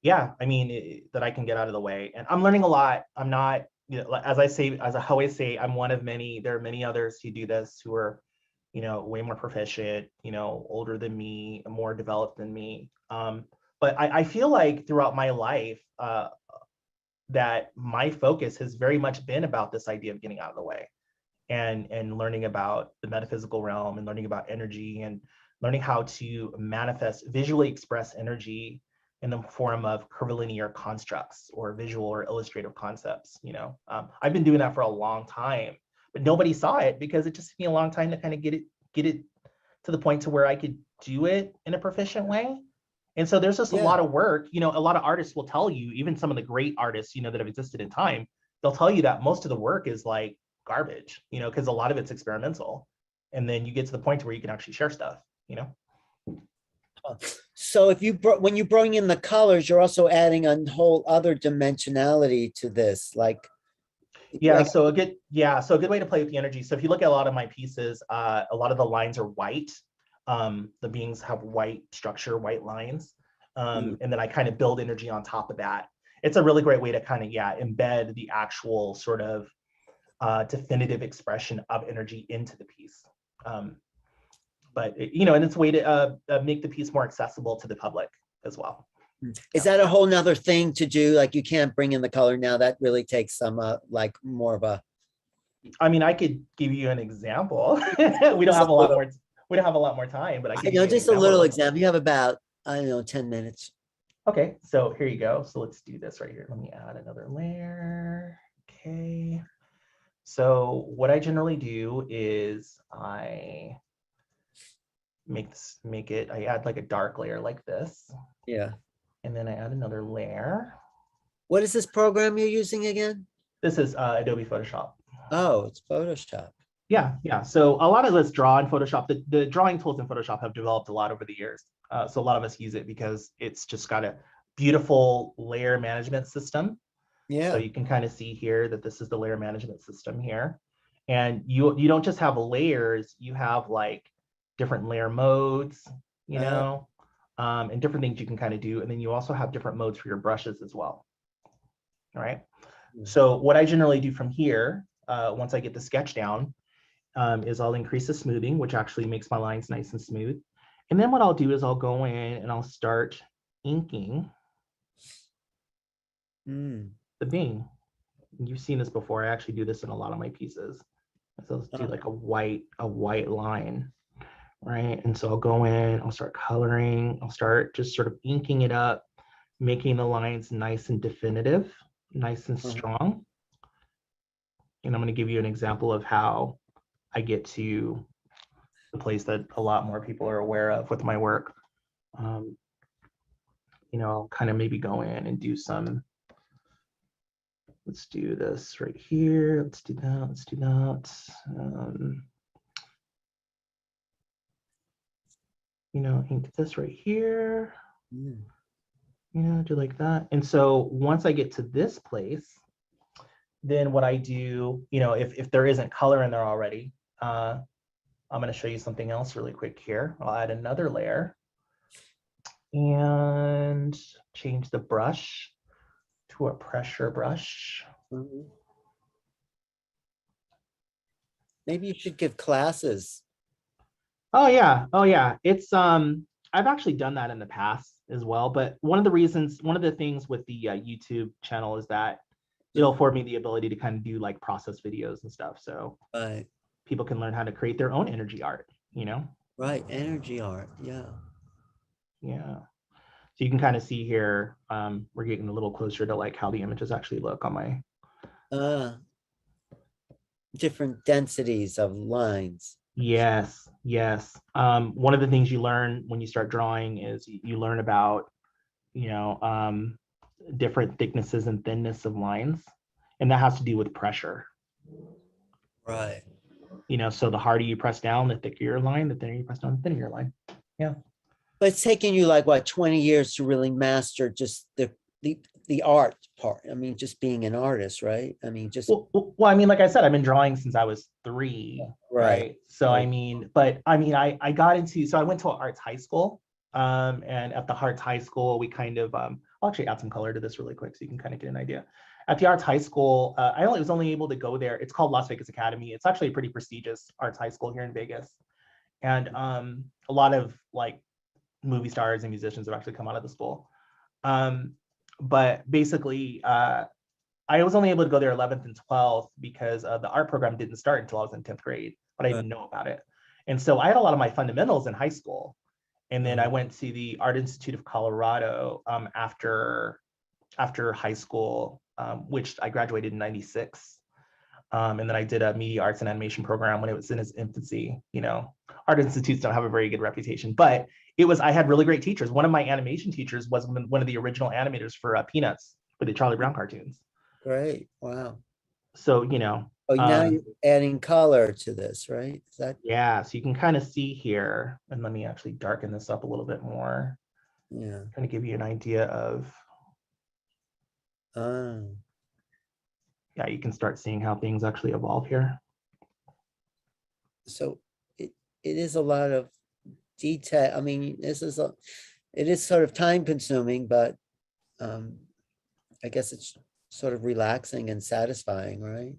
that I can get out of the way. And I'm learning a lot. I'm not, as I always say, I'm one of many. There are many others who do this who are, way more proficient, older than me, more developed than me. But I feel like throughout my life, that my focus has very much been about this idea of getting out of the way and learning about the metaphysical realm and learning about energy and learning how to manifest, visually express energy in the form of curvilinear constructs or visual or illustrative concepts. I've been doing that for a long time, but nobody saw it because it just took me a long time to kind of get it to the point to where I could do it in a proficient way. And so there's just a lot of work. A lot of artists will tell you, even some of the great artists, that have existed in time, they'll tell you that most of the work is like garbage, because a lot of it's experimental. And then you get to the point where you can actually share stuff, So when you bring in the colors, you're also adding a whole other dimensionality to this, So a good way to play with the energy. So if you look at a lot of my pieces, a lot of the lines are white. The beings have white structure, white lines. And then I kind of build energy on top of that. It's a really great way to kind of, embed the actual sort of definitive expression of energy into the piece. but and it's a way to make the piece more accessible to the public as well. Is that a whole nother thing to do? Like, you can't bring in the color now? That really takes some like more of a. I mean, I could give you an example. We don't have a lot more. We don't have a lot more time, but I can. Just a little example. You have about, I don't know, 10 minutes. Okay, so here you go. So let's do this right here. Let me add another layer. Okay. So what I generally do is I I add like a dark layer like this. Yeah. And then I add another layer. What is this program you're using again? This is Adobe Photoshop. Oh, it's Photoshop. Yeah. So a lot of us draw in Photoshop. The drawing tools in Photoshop have developed a lot over the years. So a lot of us use it because it's just got a beautiful layer management system. Yeah. So you can kind of see here that this is the layer management system here. And you don't just have layers, you have like different layer modes, and different things you can kind of do. And then you also have different modes for your brushes as well. All right. So what I generally do from here, once I get the sketch down, is I'll increase the smoothing, which actually makes my lines nice and smooth. And then what I'll do is I'll go in and I'll start inking the bean. You've seen this before. I actually do this in a lot of my pieces. So let's do like a white line, right? And so I'll go in, I'll start coloring, I'll start just sort of inking it up, making the lines nice and definitive, nice and strong. And I'm going to give you an example of how I get to the place that a lot more people are aware of with my work. I'll kind of maybe go in and do some. Let's do this right here. Let's do that. Let's do that. Ink this right here. Do like that. And so once I get to this place, then what I do, if there isn't color in there already, I'm going to show you something else really quick here. I'll add another layer and change the brush to a pressure brush. Maybe you should give classes. Oh yeah. It's I've actually done that in the past as well. But one of the things with the YouTube channel is that it'll afford me the ability to kind of do like process videos and stuff. So people can learn how to create their own energy art, Right, energy art, yeah. Yeah. So you can kind of see here, we're getting a little closer to like how the images actually look on my. Different densities of lines. Yes. One of the things you learn when you start drawing is you learn about, different thicknesses and thinness of lines, and that has to do with pressure. Right. So the harder you press down, the thicker your line, the thinner you press down, the thinner your line. Yeah. But it's taken you like what, 20 years to really master just the art part. I mean, just being an artist, right? I mean, just well, I mean, like I said, I've been drawing since I was 3. Right. So I got into, so I went to an arts high school. And at the arts high school, we kind of I'll actually add some color to this really quick so you can kind of get an idea. At the arts high school, I was only able to go there. It's called Las Vegas Academy. It's actually a pretty prestigious arts high school here in Vegas. And a lot of like movie stars and musicians have actually come out of the school. But basically, I was only able to go there 11th and 12th because the art program didn't start until I was in 10th grade, but I didn't know about it. And so I had a lot of my fundamentals in high school. And then I went to the Art Institute of Colorado after high school, which I graduated in '96. And then I did a media arts and animation program when it was in its infancy. Art institutes don't have a very good reputation, but I had really great teachers. One of my animation teachers was one of the original animators for Peanuts, for the Charlie Brown cartoons. Great. Wow. So, Oh, now you're adding color to this, right? Is that? Yeah. So you can kind of see here, and let me actually darken this up a little bit more. Yeah. Kind of give you an idea of. Yeah, you can start seeing how things actually evolve here. So it is a lot of detail. I mean, it is sort of time consuming, but I guess it's sort of relaxing and satisfying, right?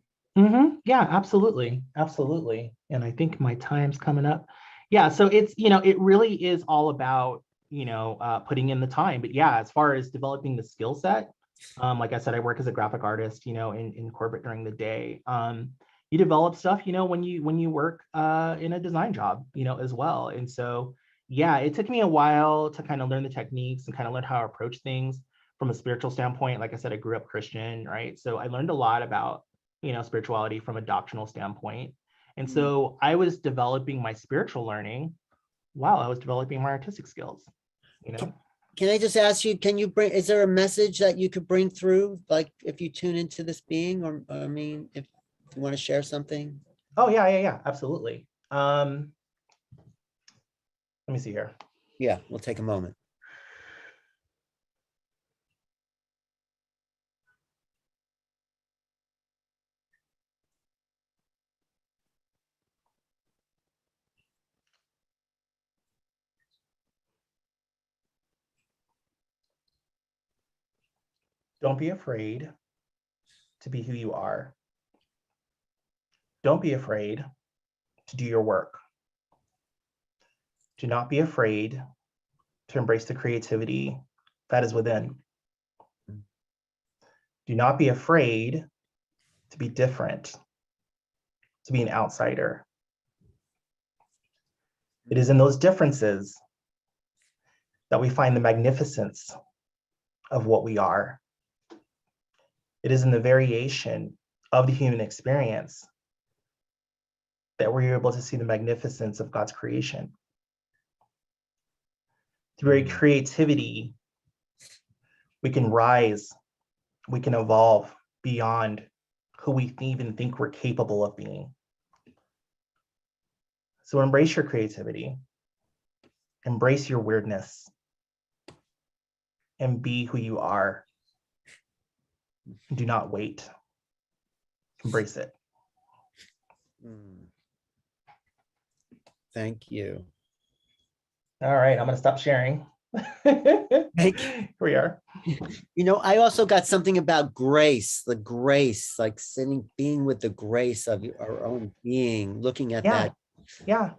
Yeah, absolutely. And I think my time's coming up. Yeah, so it's, it really is all about, putting in the time. But yeah, as far as developing the skill set, like I said, I work as a graphic artist, in corporate during the day. You develop stuff, when you work in a design job, as well. And so, yeah, it took me a while to kind of learn the techniques and kind of learn how to approach things from a spiritual standpoint. Like I said, I grew up Christian, right? So I learned a lot about, spirituality from a doctrinal standpoint. And so I was developing my spiritual learning while I was developing my artistic skills, Can I just ask you, is there a message that you could bring through, like if you tune into this being, or I mean, if you want to share something? Oh, yeah, absolutely. Let me see here. Yeah, we'll take a moment. Don't be afraid to be who you are. Don't be afraid to do your work. Do not be afraid to embrace the creativity that is within. Do not be afraid to be different, to be an outsider. It is in those differences that we find the magnificence of what we are. It is in the variation of the human experience that we're able to see the magnificence of God's creation. Through creativity, we can rise, we can evolve beyond who we even think we're capable of being. So embrace your creativity, embrace your weirdness, and be who you are. Do not wait. Embrace it. Thank you. All right, I'm going to stop sharing. Here we are. I also got something about grace, the grace, like being with the grace of our own being, looking at that. Yeah,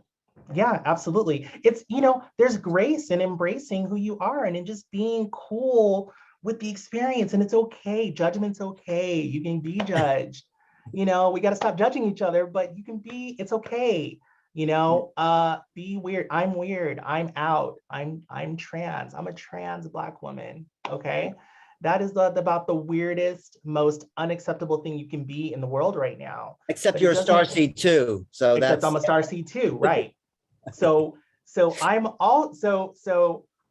absolutely. It's, there's grace in embracing who you are and in just being cool with the experience. And it's okay. Judgment's okay. You can be judged. We got to stop judging each other, but you can be, it's okay. Be weird. I'm weird. I'm out. I'm trans. I'm a trans Black woman. Okay. That is about the weirdest, most unacceptable thing you can be in the world right now. Except you're a starseed too. So I'm a starseed too, right? So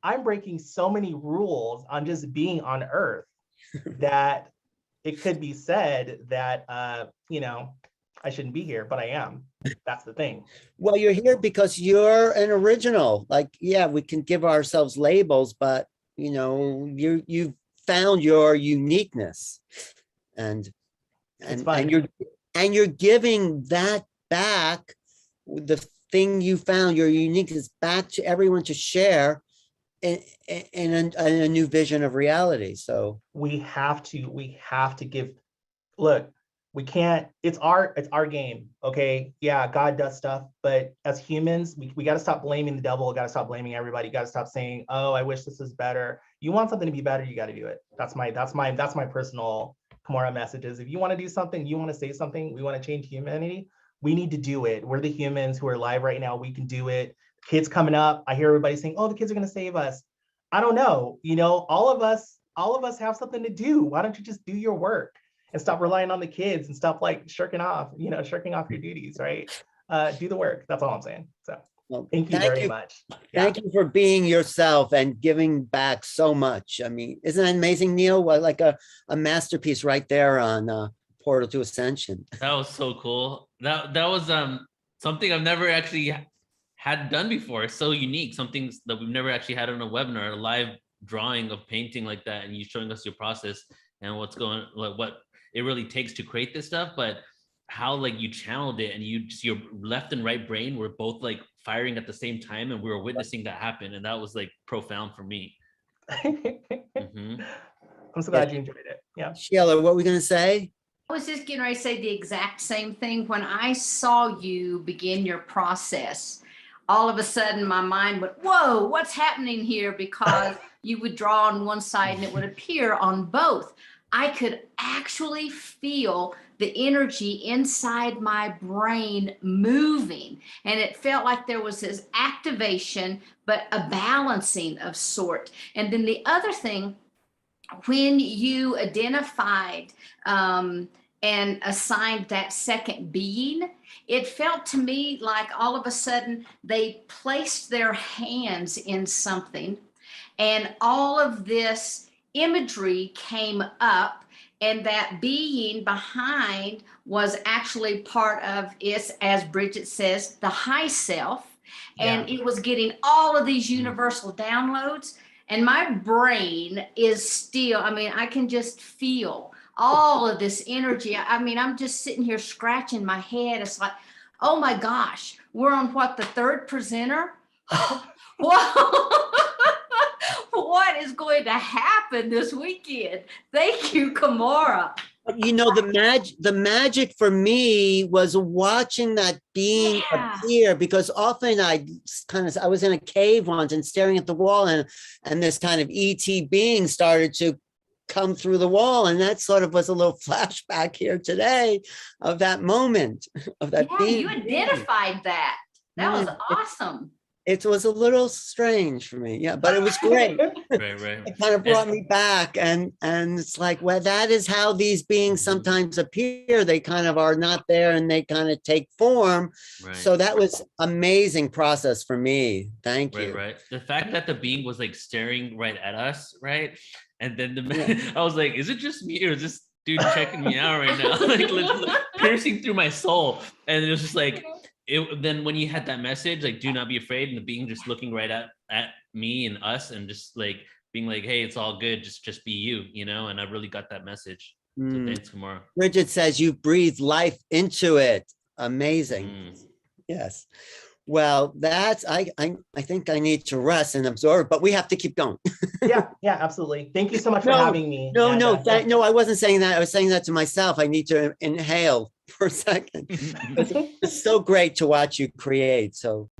I'm breaking so many rules on just being on Earth that it could be said that I shouldn't be here, but I am. That's the thing. Well, you're here because you're an original. Like, yeah, we can give ourselves labels, but you've found your uniqueness, and you're giving that back, the thing you found, your uniqueness, back to everyone to share in a new vision of reality. So we have to give. Look, we can't, it's our game. Okay. Yeah, God does stuff, but as humans, we got to stop blaming the devil, got to stop blaming everybody, got to stop saying, oh, I wish this was better. You want something to be better, you got to do it. That's my personal Kamora message is, if you want to do something, you want to say something, we want to change humanity, we need to do it. We're the humans who are alive right now. We can do it. Kids coming up, I hear everybody saying, oh, the kids are going to save us. I don't know. All of us have something to do. Why don't you just do your work and stop relying on the kids and stop shirking off your duties, right? Do the work. That's all I'm saying. So thank you very much. Thank you for being yourself and giving back so much. I mean, isn't that amazing, Neil? Like a masterpiece right there on Portal to Ascension. That was so cool. That was something I've never actually had done before. So unique. Something that we've never actually had on a webinar, a live drawing of painting like that, and you showing us your process and what it really takes to create this stuff, but how you channeled it, and your left and right brain were both firing at the same time, and we were witnessing that happen, and that was profound for me. I'm so glad you enjoyed it. Yeah. Sheila, what were we gonna say? I was just getting ready to say the exact same thing. When I saw you begin your process, all of a sudden my mind went, whoa, what's happening here? Because you would draw on one side and it would appear on both. I could actually feel the energy inside my brain moving. And it felt like there was this activation, but a balancing of sort. And then the other thing, when you identified and assigned that second being, it felt to me like all of a sudden they placed their hands in something and all of this imagery came up, and that being behind was actually part of it, as Bridget says, the high self. And it was getting all of these universal downloads. And my brain is still, I mean, I can just feel all of this energy. I mean, I'm just sitting here scratching my head. It's like, oh my gosh, we're on what, the third presenter? Whoa. What is going to happen this weekend? Thank you, Kamora. You know, the magic for me was watching that being appear, because often I was in a cave once and staring at the wall, and this kind of ET being started to come through the wall, and that sort of was a little flashback here today of that moment of that being. You identified that. That was awesome. It was a little strange for me, but it was great. Right. It kind of brought me back, and it's like, well, that is how these beings sometimes appear. They kind of are not there, and they kind of take form. Right. So that was amazing process for me. Thank you. Right. The fact that the being was like staring right at us, right? And then I was like, is it just me, or is this dude checking me out right now? like piercing through my soul, and it was just like. Then when you had that message, like, do not be afraid, and the being just looking right at me and us, and just like being like, hey, it's all good, just be you, you know. And I really got that message. So thanks, Kamara. Bridget says you breathe life into it. Amazing. Yes. Well, that's I think I need to rest and absorb, but we have to keep going. yeah, absolutely. Thank you so much for having me. No, I wasn't saying that. I was saying that to myself. I need to inhale for a second. It's so great to watch you create. So